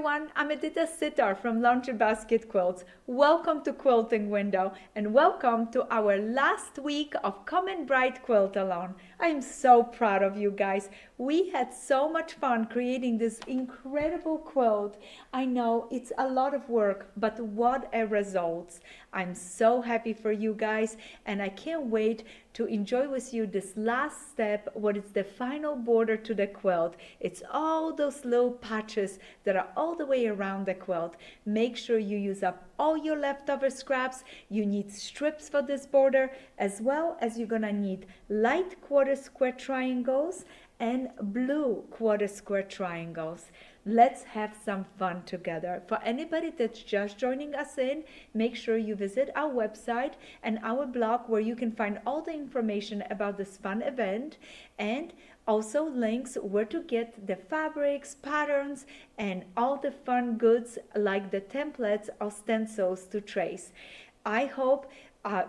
everyone, I'm Edyta Sitar from Laundry Basket Quilts. Welcome to Quilting Window and welcome to our last week of Come and Bright Quilt Along. I'm so proud of you guys. We had so much fun creating this incredible quilt. I know it's a lot of work, but what a result. I'm so happy for you guys and I can't wait to enjoy with you this last step, what is the final border to the quilt. It's all those little patches that are all the way around the quilt. Make sure you use up all your leftover scraps. You need strips for this border, as well as you're gonna need light quarter square triangles and blue quarter square triangles. Let's have some fun together. For anybody that's just joining us in, make sure you visit our website and our blog where you can find all the information about this fun event and also links where to get the fabrics, patterns, and all the fun goods like the templates or stencils to trace. I hope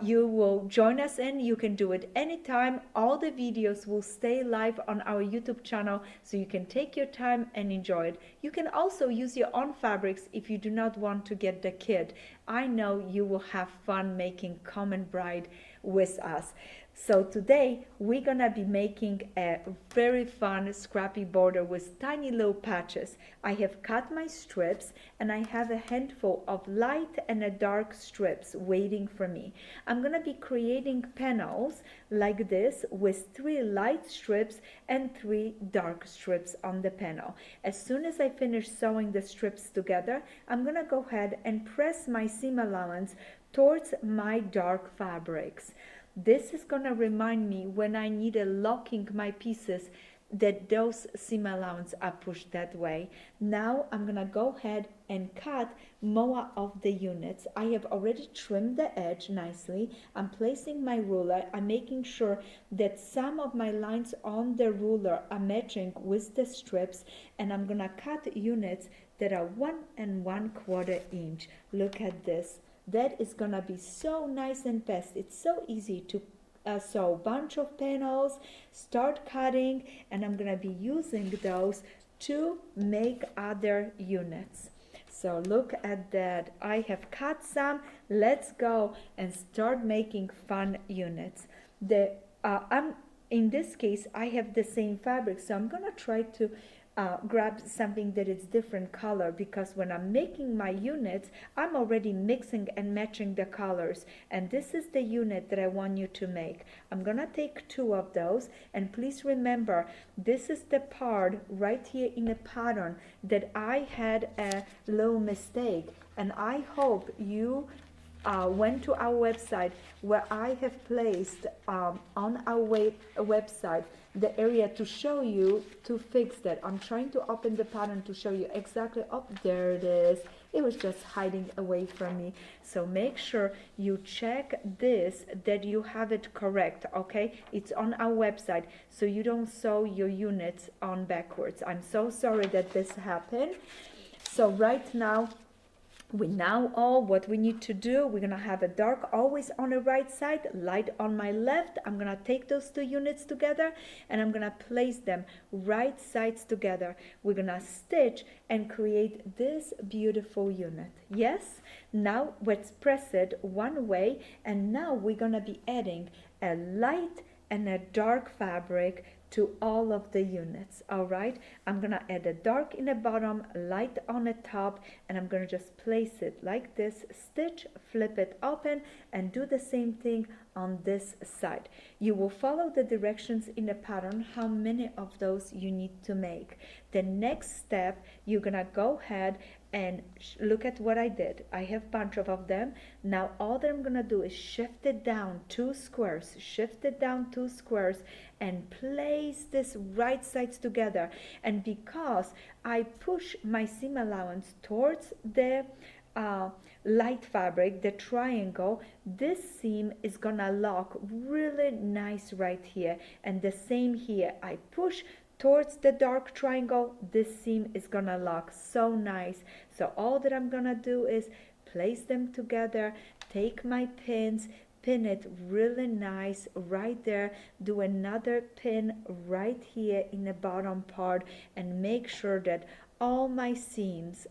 you will join us in. You can do it anytime. All the videos will stay live on our YouTube channel so you can take your time and enjoy it. You can also use your own fabrics if you do not want to get the kit. I know you will have fun making Come and Bright with us. So today we're gonna be making a very fun scrappy border with tiny little patches. I have cut my strips and I have a handful of light and a dark strips waiting for me. I'm gonna be creating panels like this with 3 light strips and 3 dark strips on the panel. As soon as I finish sewing the strips together, I'm gonna go ahead and press my seam allowance towards my dark fabrics. This is going to remind me when I need locking my pieces that those seam allowance are pushed that way. Now I'm going to go ahead and cut more of the units. I have already trimmed the edge nicely. I'm placing my ruler. I'm making sure that some of my lines on the ruler are matching with the strips, and I'm going to cut units that are 1 1/4 inch. Look at this. That is gonna be so nice and fast. It's so easy to sew a bunch of panels, start cutting, and I'm gonna be using those to make other units. So look at that. I have cut some. Let's go and start making fun units. In this case, I have the same fabric, so I'm gonna try to grab something that is different color, because when I'm making my units, I'm already mixing and matching the colors, and this is the unit that I want you to make. I'm gonna take 2 of those, and please remember, this is the part right here in the pattern that I had a little mistake, and I hope you went to our website where I have placed on our website the area to show you to fix that. I'm trying to open the pattern to show you exactly. Oh, there it is. It was just hiding away from me. So make sure you check this, that you have it correct, okay? It's on our website, so you don't sew your units on backwards. I'm so sorry that this happened. So right now, we know all what we need to do. We're gonna have a dark always on the right side, light on my left. I'm gonna take those 2 units together and I'm gonna place them right sides together. We're gonna stitch and create this beautiful unit. Yes? Now let's press it one way, and now we're gonna be adding a light and a dark fabric to all of the units. All right, I'm gonna add a dark in the bottom, light on the top, and I'm gonna just place it like this, stitch, flip it open, and do the same thing on this side. You will follow the directions in the pattern how many of those you need to make. The next step, you're gonna go ahead and look at what I did. I have a bunch of them. Now all that I'm gonna do is shift it down 2 squares, shift it down 2 squares, and place this right sides together. And because I push my seam allowance towards the light fabric, the triangle, this seam is gonna lock really nice right here, and the same here. I push towards the dark triangle, this seam is gonna lock so nice. So all that I'm gonna do is place them together, take my pins, pin it really nice right there, do another pin right here in the bottom part, and make sure that all my seams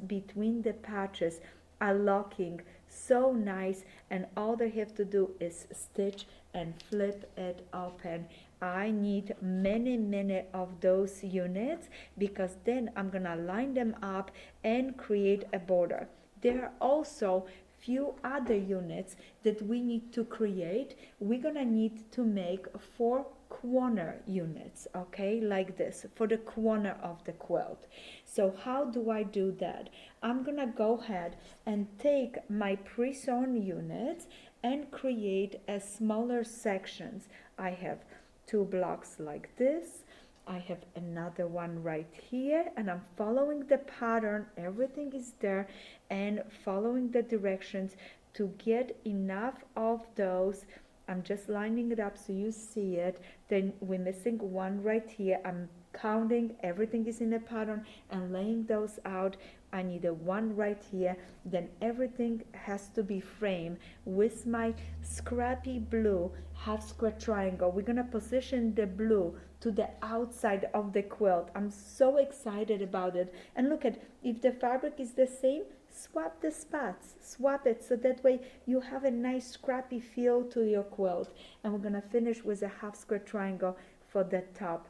between the patches are locking so nice, and all they have to do is stitch and flip it open. I need many of those units, because then I'm gonna line them up and create a border. There are also few other units that we need to create. We're gonna need to make 4 corner units, okay, like this, for the corner of the quilt. So how do I do that? I'm gonna go ahead and take my pre-sewn units and create a smaller sections. I have 2 blocks like this. I have another one right here, and I'm following the pattern. Everything is there, and following the directions to get enough of those. I'm just lining it up so you see it. Then we're missing one right here. I'm counting, everything is in a pattern, and laying those out. I need a one right here. Then everything has to be framed with my scrappy blue half square triangle. We're gonna position the blue to the outside of the quilt. I'm so excited about it. And look at, if the fabric is the same, swap the spots, swap it, so that way you have a nice scrappy feel to your quilt. And we're gonna finish with a half square triangle for the top.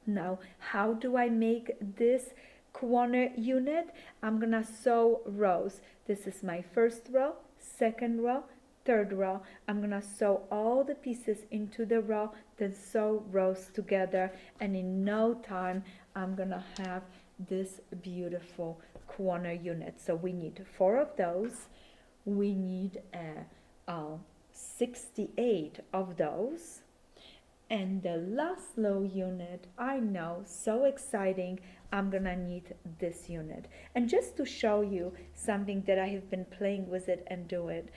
Now, how do I make this corner unit? I'm gonna sew rows. This is my first row, second row, third row. I'm gonna sew all the pieces into the row, then sew rows together, and in no time I'm gonna have this beautiful corner unit. So we need 4 of those. We need 68 of those. And the last low unit, I know, so exciting, I'm gonna need this unit. And just to show you something that I have been playing with it and do it,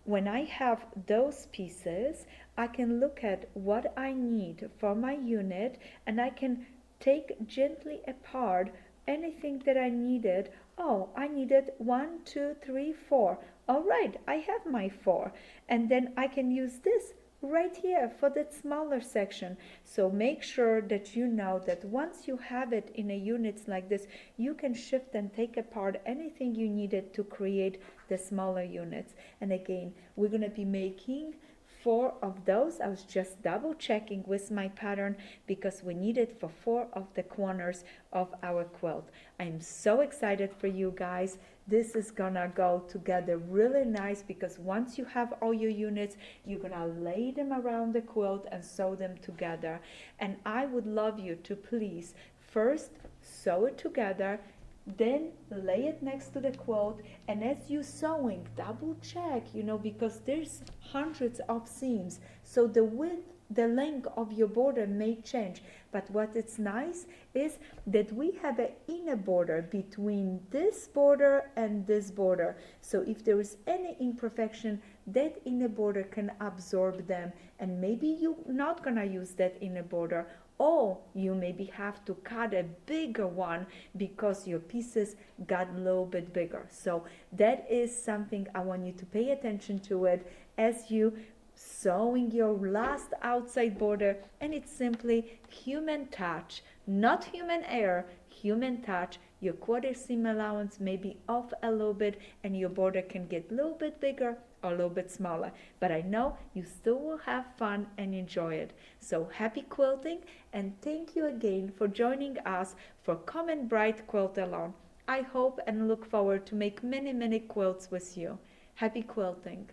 when I have those pieces, I can look at what I need for my unit, and I can take gently apart anything that I needed. Oh, I needed 1, 2, 3, 4. All right, I have my 4. And then I can use this right here for that smaller section. So make sure that you know that once you have it in a units like this, you can shift and take apart anything you needed to create the smaller units. And again, we're going to be making 4 of those. I was just double checking with my pattern because we need it for 4 of the corners of our quilt. I'm so excited for you guys. This is gonna go together really nice, because once you have all your units, you're gonna lay them around the quilt and sew them together. And I would love you to please first sew it together, then lay it next to the quilt, and as you sewing, double check, because there's hundreds of seams, so the width, the length of your border may change. But what is nice is that we have an inner border between this border and this border, so if there is any imperfection, that inner border can absorb them. And maybe you're not gonna use that inner border, or you maybe have to cut a bigger one because your pieces got a little bit bigger. So that is something I want you to pay attention to it as you sewing your last outside border. And it's simply human touch, not human error, human touch. Your quarter seam allowance may be off a little bit, and your border can get a little bit bigger or a little bit smaller, but I know you still will have fun and enjoy it. So happy quilting, and thank you again for joining us for Come and Bright Quilt Along. I hope and look forward to make many quilts with you. Happy quilting.